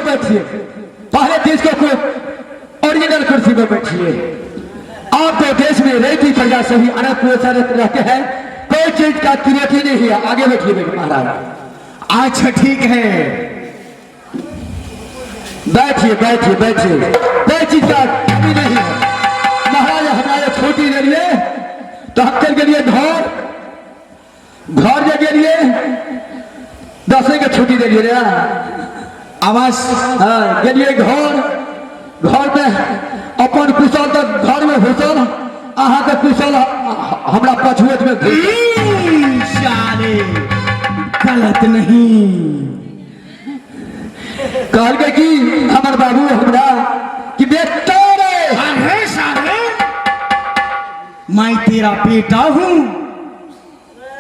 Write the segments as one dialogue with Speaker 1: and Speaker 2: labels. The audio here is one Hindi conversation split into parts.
Speaker 1: बैठिए, पहले देश को ओरिजिनल कुर्सी पर बैठिए। आप तो देश में रहती प्रजा सभी अनंत रहते हैं, कोई चीज का क्रिएटिव नहीं है। आगे बैठिए बेटे महाराज।
Speaker 2: अच्छा ठीक है,
Speaker 1: बैठिए बैठिए बैठिए, कोई चीज का कमी नहीं है। महाराज हमारे छोटी ले लिए तो हम चल गए घर के लिए 10 के छुट्टी दे लिए
Speaker 2: आवाज
Speaker 1: हाँ गेलिए घर में अपन कुशल तो घर में घुसल, अहाँ के कुशल हमरा पछुएत में
Speaker 2: साले गलत नहीं
Speaker 1: कहल के कि हमर बाबू हमरा कि बेटा रे,
Speaker 2: अरे साले मैं तेरा बेटा हूँ,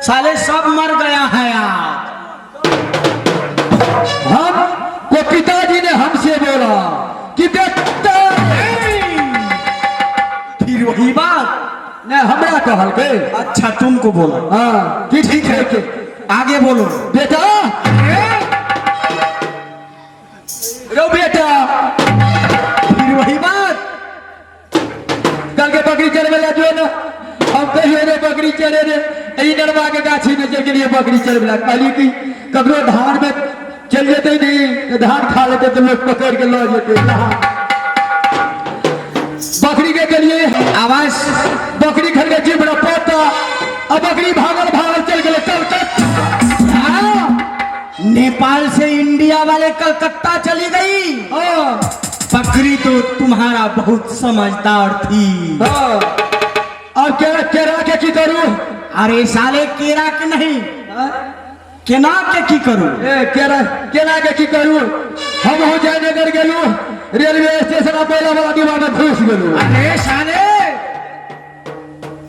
Speaker 2: साले सब मर गया है यार।
Speaker 1: हम को पिताजी ने हमसे बोला कि बेटा,
Speaker 2: फिर वही बात
Speaker 1: ने हमरा कहल के।
Speaker 2: अच्छा तुमको बोला,
Speaker 1: हाँ कि ठीक है कि
Speaker 2: आगे बोलो।
Speaker 1: बेटा रो बेटा,
Speaker 2: फिर वही बात
Speaker 1: कल के बकरी चढ़े वाला जो ना हम कहिए रे बकरी चढ़े रे ई नरवा के गाछी में चल के बकरी चढ़े वाला कहली कि ककरो धान में चल जेते नहीं, धान खा लेते तो लोग पकड़ के लो जेते। बकरी के लिए
Speaker 2: आवाज
Speaker 1: बकरी घर के जीव पोता, अब बकरी भागल चल गए कलकत्ता।
Speaker 2: नेपाल से इंडिया वाले कलकत्ता चली गई। बकरी तो तुम्हारा बहुत समझदार थी।
Speaker 1: और केरा के की करूं?
Speaker 2: अरे साले केरा के नहीं, केना के की करूं?
Speaker 1: केरा के की करूं? हम हो जयनगर गेलू, रेलवे स्टेशन पहला वाला डिब्बा में घुस गेलू।
Speaker 2: अरे साले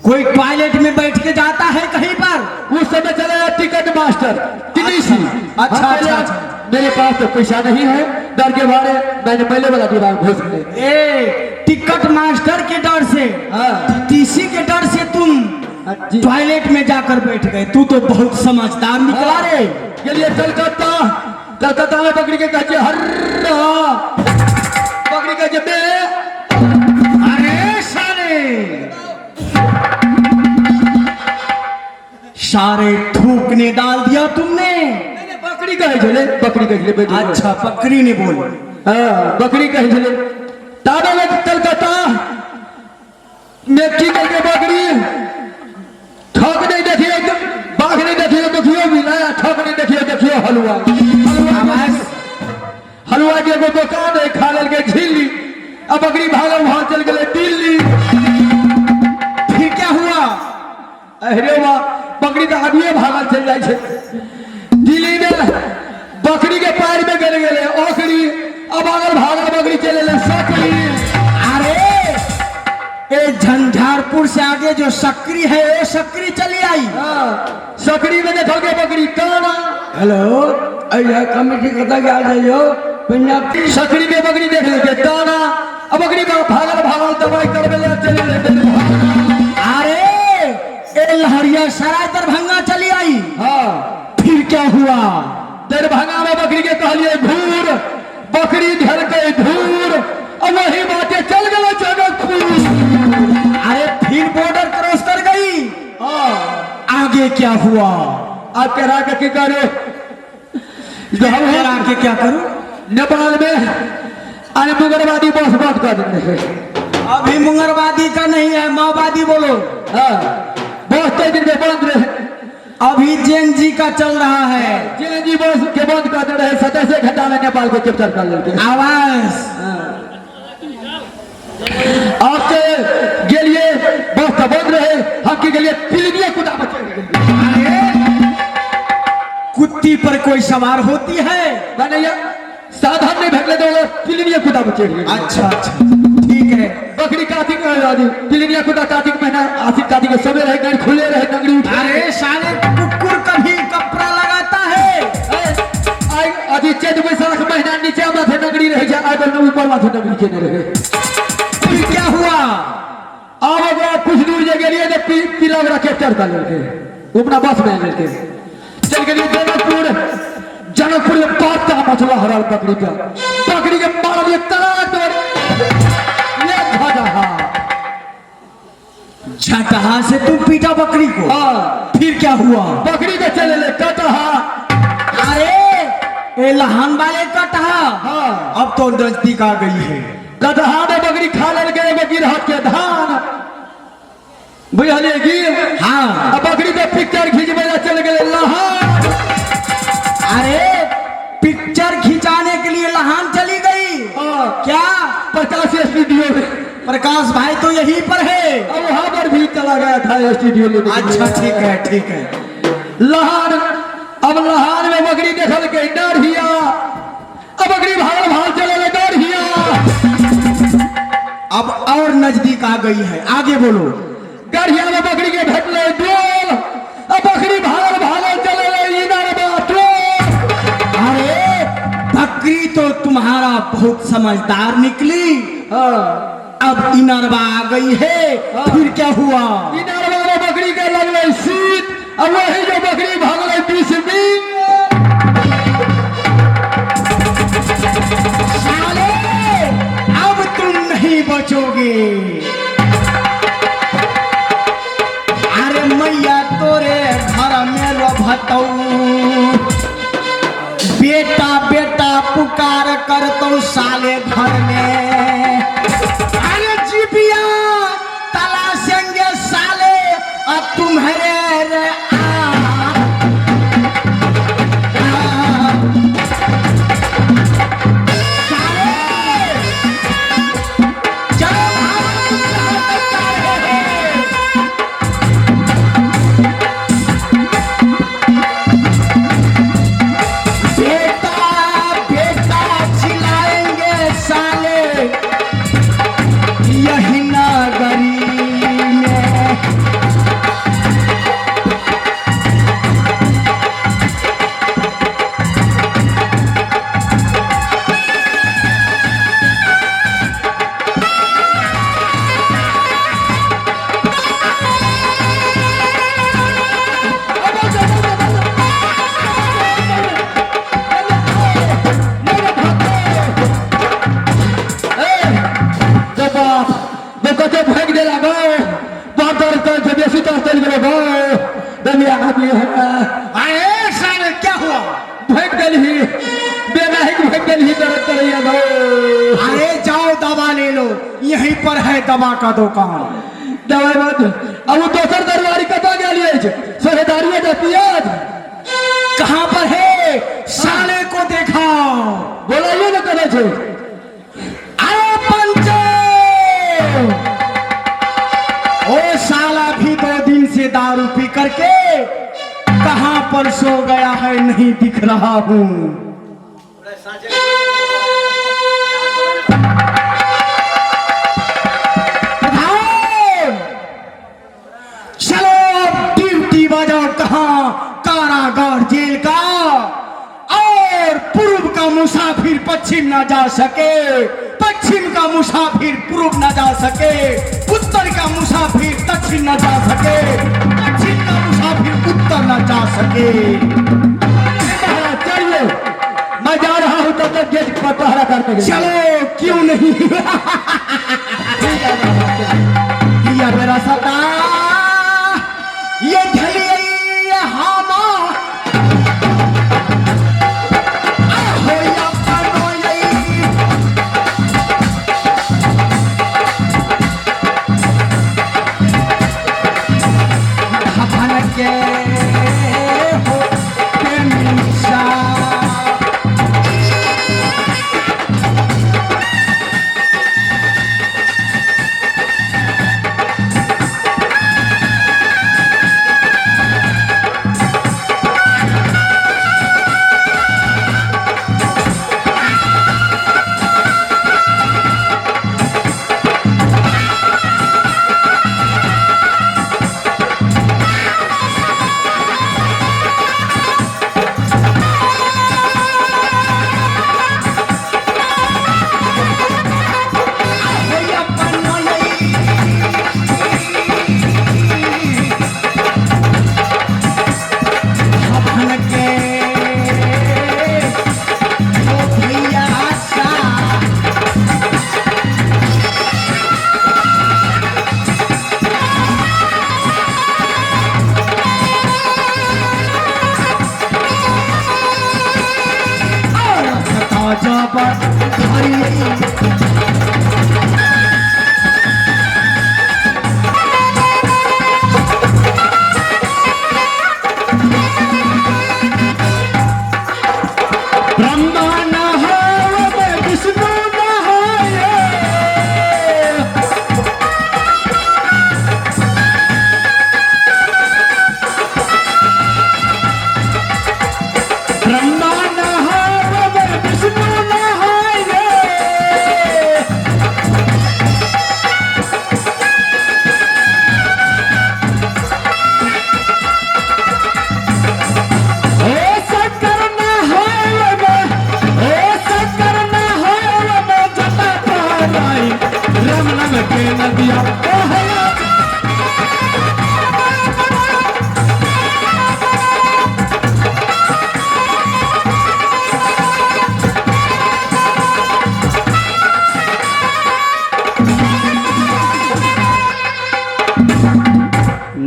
Speaker 2: कोई टॉयलेट में बैठ के जाता है कहीं पर?
Speaker 1: उस समय चला टिकट मास्टर टीटीसी।
Speaker 2: अच्छा
Speaker 1: मेरे पास तो पैसा नहीं है, डर के बारे मैंने पहले वाला डिब्बा में घुस गए।
Speaker 2: टिकट मास्टर के डर से, टीटीसी के डर से तुम टॉयलेट में जाकर बैठ गए। तू तो बहुत समझदार निकला रे।
Speaker 1: चलिए कलकत्ता में बकरी के कहते हर्रा, बकरी के जब
Speaker 2: अरे सारे थूकने डाल दिया तुमने।
Speaker 1: बकरी कहे बकरी कहे।
Speaker 2: अच्छा बकरी ने बोल,
Speaker 1: बकरी कहे ताबे में कलकत्ता में की करके बकरी ठोक नहीं देखिए, बाघ नहीं देखिए, देखियो मिलाया ठोक नहीं देखियो हलवा के एगो दुकान है, खा लेल के झीली। अब बकरी भागल वहां चल गए दिल्ली।
Speaker 2: फिर क्या हुआ?
Speaker 1: अरे वाह, बकरी तो आदमी भागल चल जाए दिल्ली में, बकरी के पैर में गिर गए ओखरी। अब अगर भागल बकरी चले सकरी।
Speaker 2: अरे झंझारपुर से आगे जो सकरी है वो सकरी चली आई।
Speaker 1: सकरी में देखोगे बकरी काना।
Speaker 2: हेलो कमेटी कथा क्या जाइयो पंजाब
Speaker 1: सकरी में बकरी देख लेते ताना। अब बकरी भागल दवाई करवे चले।
Speaker 2: अरे लहरिया सराय दरभंगा चली आई। फिर क्या हुआ?
Speaker 1: दरभंगा में बकरी के कहलिए धूर, बकरी घर के धूर। अब वही बातें चल गए जनकपुर।
Speaker 2: अरे फिर बॉर्डर क्रॉस कर गई। आगे क्या हुआ?
Speaker 1: आप कह के क्या करो?
Speaker 2: आगे क्या करूं?
Speaker 1: नेपाल में अरे मुंगरवादी बस बात कर देंगे।
Speaker 2: अभी मुंगरवादी का नहीं है, माओवादी बोलो।
Speaker 1: बस 3 दिन में बंद रहे।
Speaker 2: अभी जेन जी का चल रहा है।
Speaker 1: जेन जी बस के बंद कर रहे, 27 घंटा में नेपाल को कैप्चर कर लेते।
Speaker 2: आवाज
Speaker 1: आपके गेलिए बस तो बंद रहे, आपके गेलिए पिलनिया कुदा बचे।
Speaker 2: कुत्ती पर कोई सवार होती है?
Speaker 1: मैंने साधन नहीं भेजले दो पिलनिया कुदा बचे।
Speaker 2: अच्छा ठीक है।
Speaker 1: बकरी कार्तिक पिलनिया कुदा कार्तिक महीना आसिक कार्तिक के समय रहे, खुले रहे नगरी उठे।
Speaker 2: अरे साले कुकुर कभी कपड़ा लगाता है।
Speaker 1: अभी चैत बैसाख महीना नीचे माथे नगरी रह जाए, ऊपर माथे नगरी के नहीं रहे।
Speaker 2: क्या हुआ?
Speaker 1: अब अगर कुछ दूर जगह लिए तो पीला कैप्चर कर लेते, अपना बस में लेते चल गए जनकपुर। जनकपुर में 5 मछला हरा बकरी का ये तलाक ये झटहा।
Speaker 2: झटहा से तुम पीटा बकरी को?
Speaker 1: हाँ,
Speaker 2: फिर क्या हुआ?
Speaker 1: बकरी के चले ले कटहा।
Speaker 2: अरे ये लहान वाले कटहा।
Speaker 1: हाँ,
Speaker 2: अब तो नजदीक आ गई है।
Speaker 1: कटहा में बकरी खा ले गए बकरी हाथ के धान बुझले की।
Speaker 2: हाँ,
Speaker 1: अब बकरी के पिक्चर खींचवे चल गए लहान।
Speaker 2: अरे पिक्चर खिंचाने के लिए लहान चली गई।
Speaker 1: हाँ,
Speaker 2: क्या
Speaker 1: 50 स्टूडियो में।
Speaker 2: प्रकाश भाई तो यहीं पर है।
Speaker 1: अब वहां पर भी चला गया था स्टूडियो में।
Speaker 2: अच्छा ठीक है ठीक है।
Speaker 1: लहान, अब लहान में बकरी देखल के डर हिया। अब बकरी भाग भाग चले ले डर हिया।
Speaker 2: अब और नजदीक आ गई है, आगे बोलो।
Speaker 1: गढ़िया में बकरी के भेटले डोल। अब बकरी भाग भाग चले ले इधर बाटोल।
Speaker 2: अरे बकरी तो तुम्हारा बहुत समझदार निकली।
Speaker 1: हाँ,
Speaker 2: अब इनरवा आ गई है। फिर क्या हुआ?
Speaker 1: इधर वाले बकरी के लगले सीट। अब वही जो बकरी भागले 20 मील।
Speaker 2: साले अब तुम नहीं बचोगे। अरे मैया तोरे घर में रोभतौ, बेटा बेटा पुकार करतौ साले घर में। अरे जीबिया तलाशेंगे साले अब तुम्हारे रे यही नगरी में। अरे साले क्या हुआ? अरे जाओ दवा ले लो, यहीं पर है दवा का दुकान।
Speaker 1: दवाई मत अब वो दोसर दरबारी कता गया सोहेदारी पियाज
Speaker 2: कहाँ पर है? साले को दिखाओ।
Speaker 1: बोलाइए ना करे छे।
Speaker 2: अरे पंचे, ओ साला भी 2 दिन से दारू पी करके कहाँ पर सो गया है नहीं दिख रहा हूँ। चलो ड्यूटी बजाओ। कहाँ? कारागार जेल का। और पूर्व का मुसाफिर पश्चिम न जा सके, पश्चिम का मुसाफिर पूर्व न जा सके, उत्तर का मुसाफिर दक्षिण न जा सके, दक्षिण का मुसाफिर उत्तर न जा सके।
Speaker 1: चलिए मैं जा रहा हूँ तब तक गेट पर पहरा करते।
Speaker 2: चलो क्यों नहीं। ये मेरा सता ये ढली ये हामा बाजा भारी ब्रह्मा नहावे विष्णु नहाए ब्रह्मा नहावे विष्णु नहाए ऐसा करना है ऐसा करना है मैं जता पाई रम रम के नदिया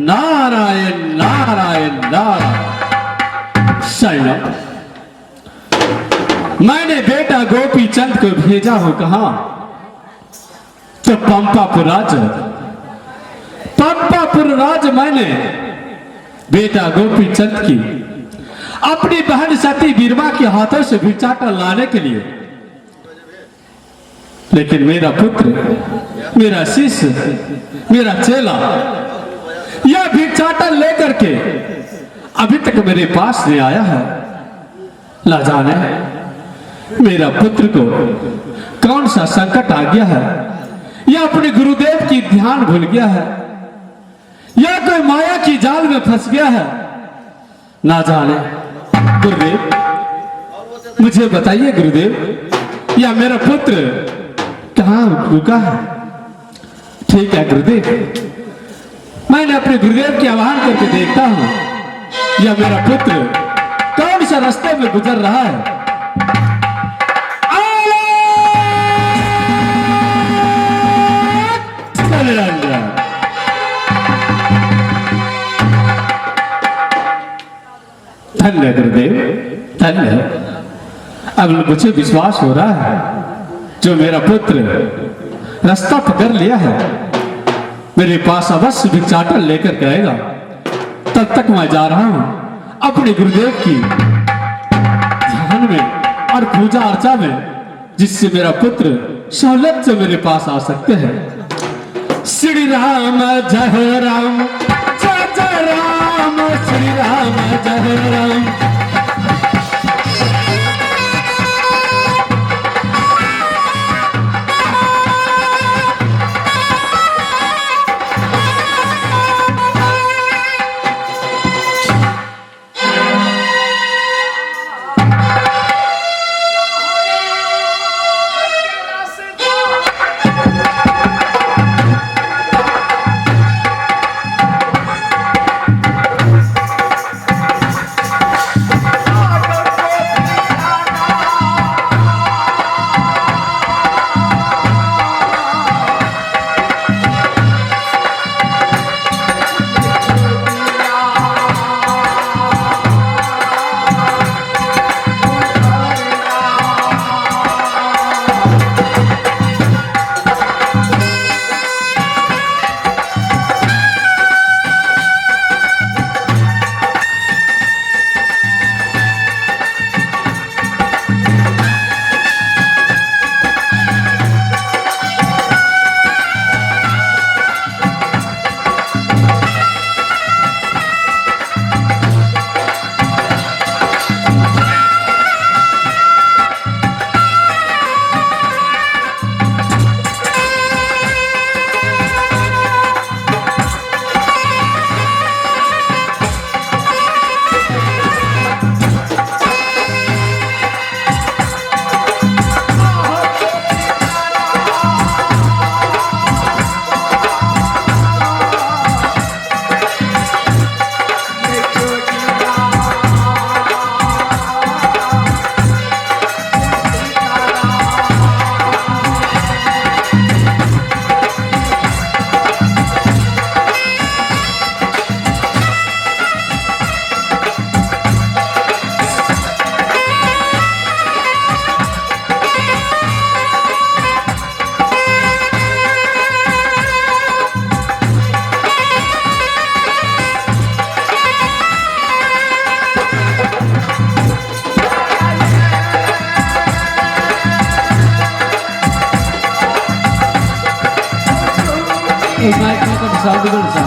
Speaker 2: नारायण नारायण नारायण शरणम। मैंने बेटा गोपी चंद को भेजा हो कहा तो पंपापुर राज मैंने बेटा गोपी चंद की अपनी बहन सती बीरमा के हाथों से भिक्षाटन लाने के लिए, लेकिन मेरा पुत्र मेरा शिष्य मेरा चेला यह भिक्षाटन लेकर के अभी तक मेरे पास नहीं आया है। ला जाने मेरा पुत्र को कौन सा संकट आ गया है, या अपने गुरुदेव की ध्यान भूल गया है, या कोई माया की जाल में फंस गया है। ना जाने गुरुदेव मुझे बताइए गुरुदेव, या मेरा पुत्र कहाँ रुका है। ठीक है गुरुदेव, मैंने अपने गुरुदेव की आह्वान करके देखता हूं या मेरा पुत्र कौन सा रास्ते में गुजर रहा है। धन्य गुरुदेव धन्य। अब मुझे विश्वास हो रहा है जो मेरा पुत्र रास्ता पकड़ लिया है मेरे पास अवश्य भिक्षाटन लेकर गएगा। तब तक मैं जा रहा हूं अपने गुरुदेव की ध्यान में और पूजा अर्चा में, जिससे मेरा पुत्र सहूलियत से मेरे पास आ सकते हैं। श्री राम जय राम जय जय राम, श्री राम जय राम।
Speaker 1: एक माइक में कब साउंड बोल सा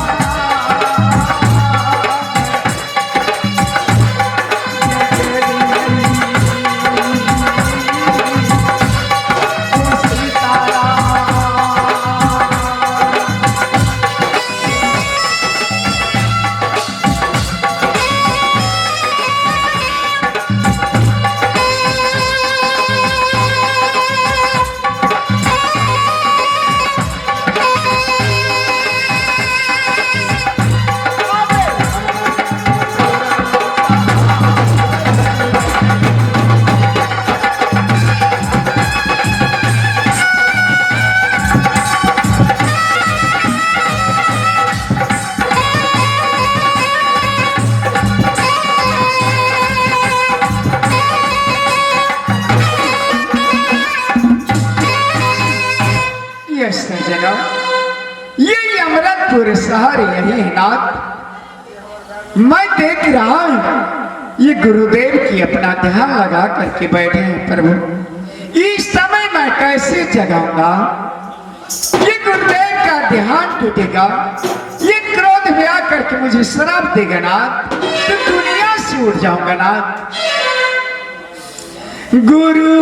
Speaker 2: यही अमृतपुर शहर यही है नाथ। मैं देख रहा हूं ये गुरुदेव की अपना ध्यान लगा करके बैठे हैं प्रभु। इस समय मैं कैसे जगाऊंगा? ये गुरुदेव का ध्यान टूटेगा, ये क्रोध में आकर के मुझे श्राप देगा नाथ, तो दुनिया से उड़ जाऊंगा नाथ। गुरु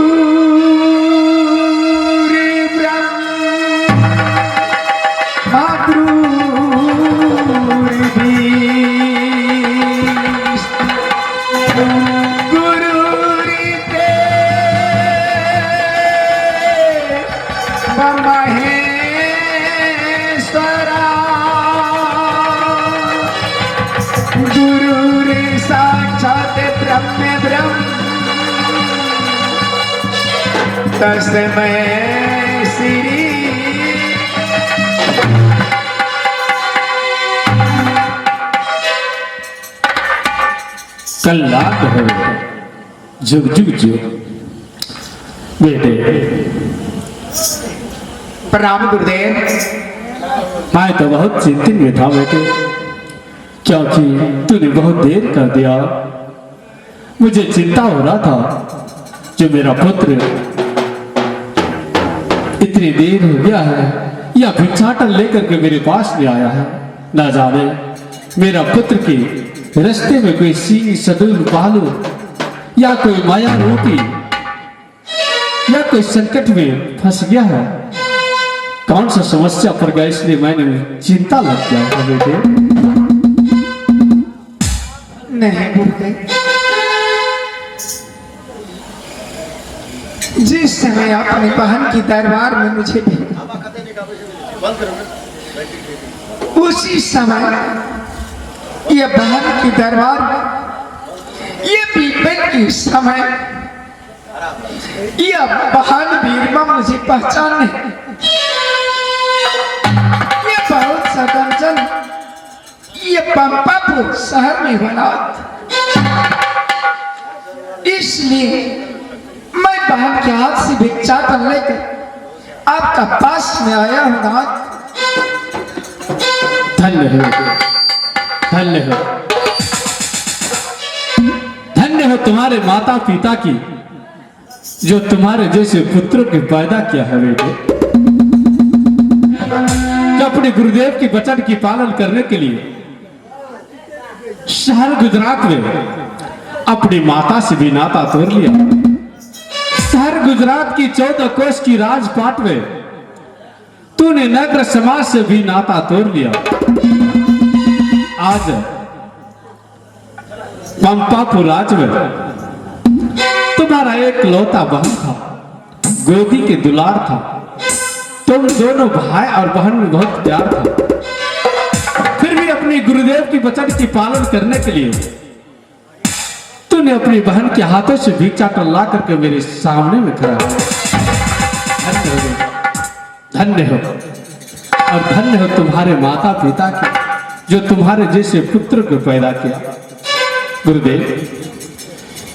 Speaker 2: तस्मै श्री।
Speaker 1: कल्याण हो जुग जुग जुग बेटे।
Speaker 2: प्रणाम गुरुदेव।
Speaker 1: मैं तो बहुत चिंतित में था बेटे, क्योंकि तूने बहुत देर कर दिया। मुझे चिंता हो रहा था जो मेरा पुत्र इतनी देर हो गया है या भिक्षाटन लेकर के मेरे पास में आया है। ना जाने मेरा पुत्र के रास्ते में कोई सिंह सदुल भालू या कोई माया रूपी या कोई संकट में फंस गया है। कौन सा समस्या पर गया, इसलिए मैंने चिंता लग गया है बेटे।
Speaker 2: नहीं गुरुदेव, जिस समय अपनी बहन की दरबार में मुझे भेजा उसी समय ये बहन की दरबार में ये विपिन की समय ये बहन बीरमा मुझे पहचान नहीं। ये बहुत सदनचन ये पंपापुर शहर में बना, इसलिए मैं बहन के हाथ से भिक्षाटन लेकर आपका पास में आया हूं नाथ।
Speaker 1: धन्य हो, धन्य हो, धन्य हो तुम्हारे माता पिता की जो तुम्हारे जैसे पुत्रों के पैदा किया है बेटे। जो अपने गुरुदेव के वचन की पालन करने के लिए शहर गुजरात में अपनी माता से भी नाता तोड़ लिया। शहर गुजरात की 14 कोस की राजपाट में तूने नगर समाज से भी नाता तोड़ लिया। आज पंपापुर राज में तुम्हारा एक लौता बहन था, गोदी के दुलार था। तुम दोनों भाई और बहन में बहुत प्यार था। फिर भी अपने गुरुदेव की वचन की पालन करने के लिए तूने अपनी बहन के हाथों से भिक्षाटन ला करके मेरे सामने में खड़ा है। धन्य हो, धन्य हो और धन्य हो तुम्हारे माता पिता के जो तुम्हारे जैसे पुत्र को पैदा किया। गुरुदेव,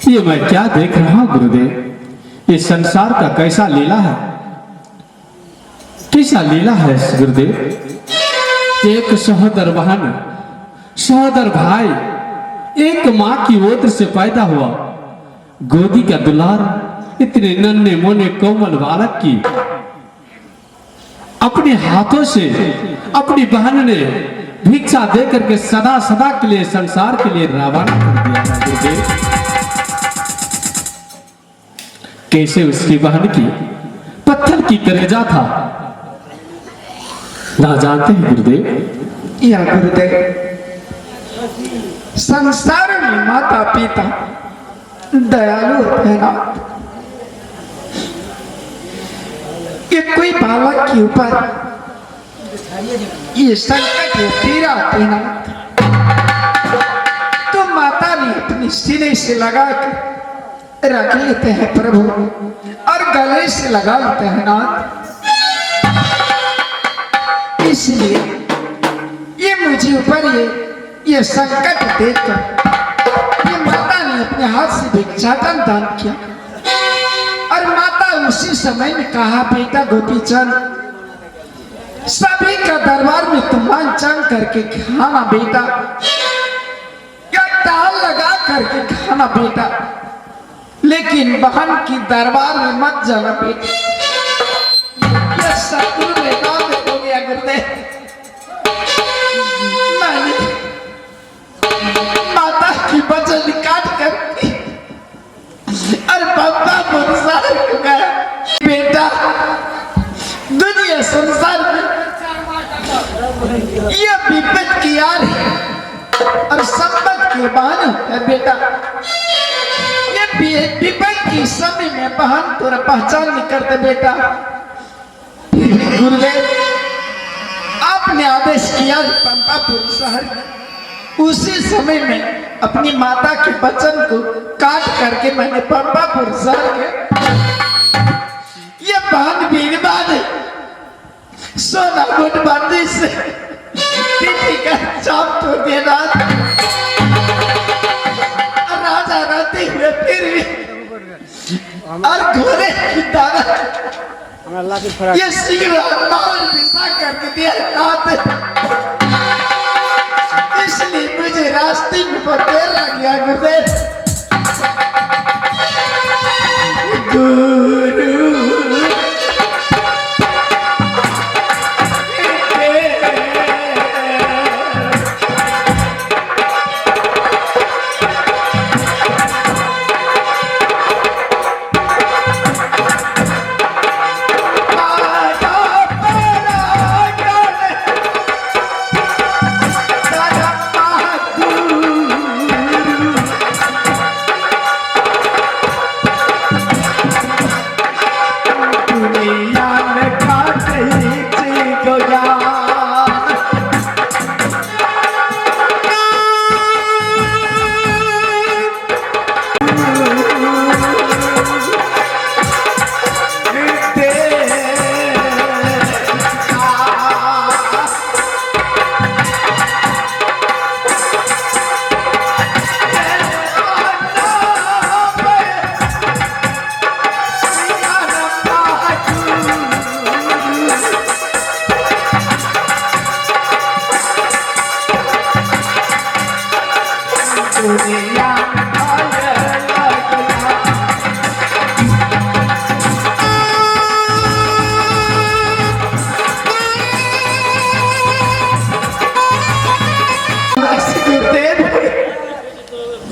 Speaker 1: ये मैं क्या देख रहा हूं गुरुदेव? ये संसार का कैसा लीला है, कैसा लीला है गुरुदेव। एक सहोदर बहन, सहोदर भाई, एक माँ की ओर से पैदा हुआ, गोदी का दुलार, इतने नन्हे मोने कोमल बालक की
Speaker 3: अपने हाथों से अपनी बहन ने भिक्षा दे करके सदा सदा के लिए संसार के लिए रवाना कर दिया है गुरुदेव। कैसे उसकी बहन की पत्थर की कलेजा था ना जानते हैं गुरुदेव।
Speaker 2: या गुरुदेव, संसार में माता पिता दयालु होते हैं ना, ये कोई बालक के ऊपर ये संकट पीड़ा आते ना, तो माता भी अपने सीने से लगा कर रख लेते हैं प्रभु और गले से लगा लेते हैं नाथ। इसलिए ये मुझे ऊपर ये संकट देखकर ये माता ने अपने हाथ से भिक्षाटन दान किया और माता उसी समय में कहा, बेटा गोपीचंद, सभी का दरबार में तुम मांग करके खाना बेटा, या ताल लगा करके खाना बेटा, लेकिन बहन की दरबार में मत जाना बेटा। यह शत्रु बेटा हो गया गुरुदेव। मैंने माता की वचन काट कर और बाबा संसार को गया, बेटा दुनिया संसार में यह विपद की आ रही और संपत के बहाने है बेटा। ये विपद की समय में बहन तोरा पहचान नहीं करते बेटा। गुरुदेव, आपने आदेश किया पंपापुर शहर में, उसी समय में अपनी माता के वचन को काट करके मैंने पंपापुर शहर के ये बहन बीरबान सोना गुटबंदी से पीठी का चाप तो देना, राजा रहते हुए फिर भी और घोड़े की तरह ये सिंह करके दिया नाथ। इसलिए मुझे रास्ते में देर लग गया गुरुदेव। गुरु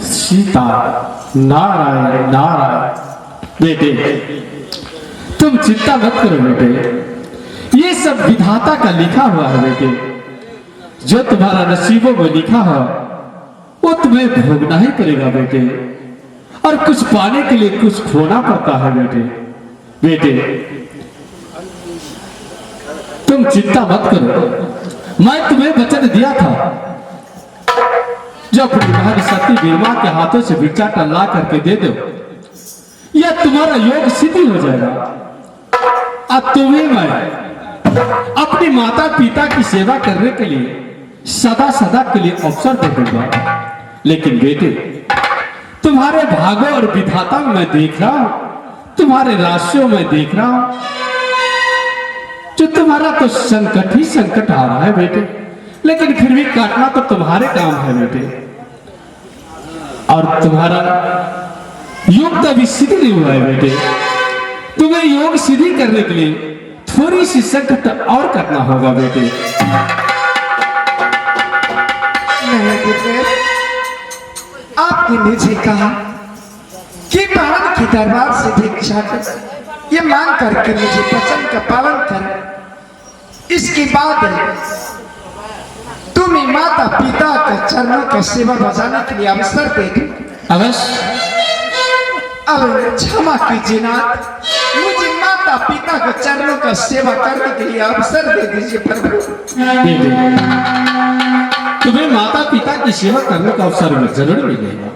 Speaker 3: सीता नारायण नारायण। बेटे तुम चिंता मत करो बेटे, ये सब विधाता का लिखा हुआ है बेटे। जो तुम्हारा नसीबों में लिखा हो वो तुम्हें भोगना ही पड़ेगा बेटे, और कुछ पाने के लिए कुछ खोना पड़ता है बेटे। बेटे तुम चिंता मत करो, मैं तुम्हें वचन दिया था जो अपनी बहन सती बीरमा के हाथों से भिक्षाटन ला करके दे दो, यह तुम्हारा योग सिद्धि हो जाएगा। अब तुम्हें मैं अपनी माता पिता की सेवा करने के लिए सदा सदा के लिए अवसर दे दूंगा। लेकिन बेटे तुम्हारे भागों और विधाता में मैं देख रहा हूं, तुम्हारे राशियों में देख रहा हूं, जो तुम्हारा तो संकट ही संकट आ रहा है बेटे, लेकिन फिर भी काटना तो तुम्हारे काम है बेटे। और तुम्हारा योग तो अभी सिद्ध नहीं हुआ है बेटे। तुम्हें योग सिद्धि करने के लिए थोड़ी सी संकट और करना होगा बेटे।
Speaker 2: नहीं गुरुदेव, आपने मुझे कहा कि महाराज के दरबार से भिक्षा कर ये मांग करके मुझे वचन का पालन कर। इसके बाद तुम्हें माता पिता का चरणों का सेवा बजाने के लिए अवसर दे दूं।
Speaker 3: अवश्य।
Speaker 2: अब क्षमा कीजिए नाथ, मुझे माता पिता के चरणों का सेवा करने के लिए अवसर दे दीजिए प्रभु।
Speaker 3: बेटे, तुम्हें माता पिता की सेवा करने का अवसर जरूर मिलेगा,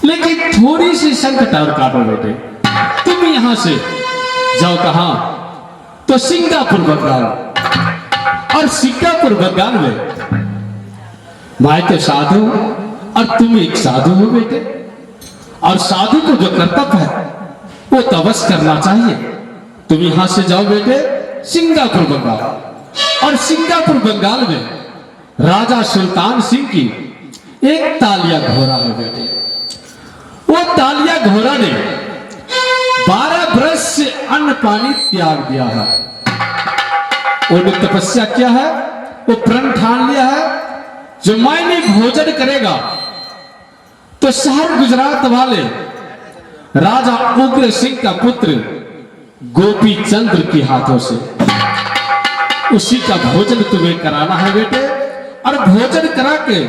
Speaker 3: लेकिन थोड़ी सी संकट और काटो बेटे। तुम यहाँ से जाओ कहाँ, तो सिंगापुर बंगाल, और सिंगापुर बंगाल में मैं तो साधु और तुम एक साधु हो बेटे, और साधु को जो कर्तव्य है वो तो अवश्य करना चाहिए। तुम यहां से जाओ बेटे सिंगापुर बंगाल, और सिंगापुर बंगाल में राजा सुल्तान सिंह की एक तालिया घोड़ा है बेटे। वो तालिया घोड़ा ने 12 बरस से अन्न पानी त्याग दिया है। उन्होंने तपस्या किया है, वो प्रण ठान लिया है, जो मैंने भोजन करेगा तो शहर गुजरात वाले राजा उग्र सिंह का पुत्र गोपी चंद्र के हाथों से उसी का भोजन तुम्हें कराना है बेटे। और भोजन करा के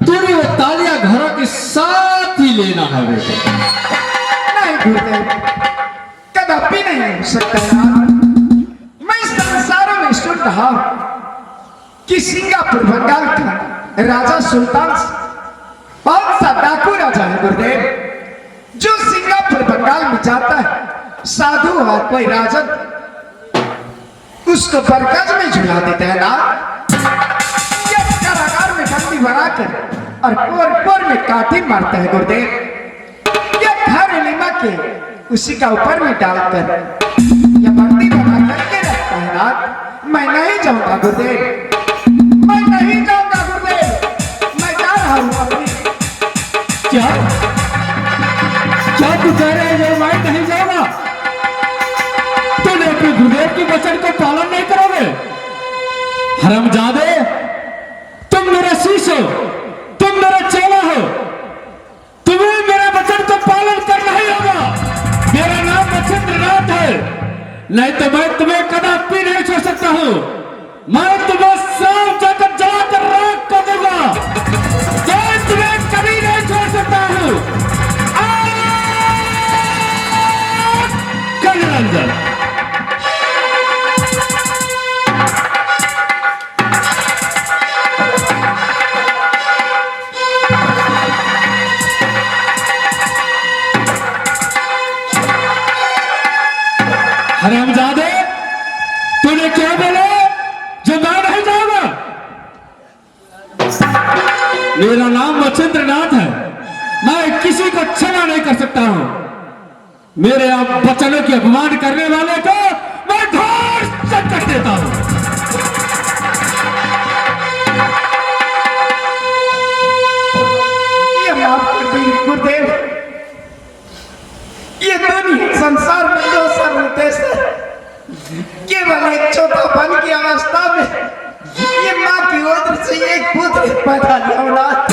Speaker 3: तुम्हें वो तालिया घोड़ा के साथ ही लेना है बेटे।
Speaker 2: नहीं गुरुदेव, कदापि नहीं हो सकता यार। मैं संसार में सुन रहा हूं कि सिंगापुर बंगाल का राजा सुल्तान बहुत सा डाकू राजा है गुरुदेव, जो सिंगापुर बंगाल में जाता है साधु और कोई राजन उसको बरगद में झुला देता है ना, या कारागार में बंदी बनाकर और कोर कोर में काटी मारता है गुरुदेव, या घर लिमा के उसी का ऊपर में डालकर या बंदी बना करके रखता है ना। मैं नहीं जाऊंगा गुरुदेव, मैं नहीं जाऊंगा गुरुदेव, मैं जा रहा हूं अभी।
Speaker 3: क्या क्या तू कह रहे हैं जो मैं नहीं जाऊंगा? तूने अपने गुरुदेव के वचन को पालन नहीं करोगे? हरामजादे, तुम मेरा शिष्य हो, तुम मेरा चेला हो, तुम्हें मेरे वचन को पालन करना ही होगा। मेरा नाम मच्छिंद्रनाथ है, नहीं तो मैं तुम्हें कदापि नहीं छोड़ सकता हूं। मैं तुम्हें सब जगह जलाकर राख कर दूंगा, मैं तुम्हें कभी नहीं छोड़ सकता हूं। कलरंजन हरामजादे, तूने क्या बोला जो मैं नहीं जाऊंगा? मेरा नाम मच्छिंद्रनाथ है, मैं किसी को क्षमा नहीं कर सकता हूं। मेरे वचनों की अपमान करने वाले को मैं घोर संकट देता हूं।
Speaker 2: ये माफ कर दीजिए गुरुदेव, ये दुनिया संसार में जो सर्वदेश है, केवल एक छोटा बन की अवस्था में ये माँ की ओर से एक पुत्र पैदा लिया औलाद।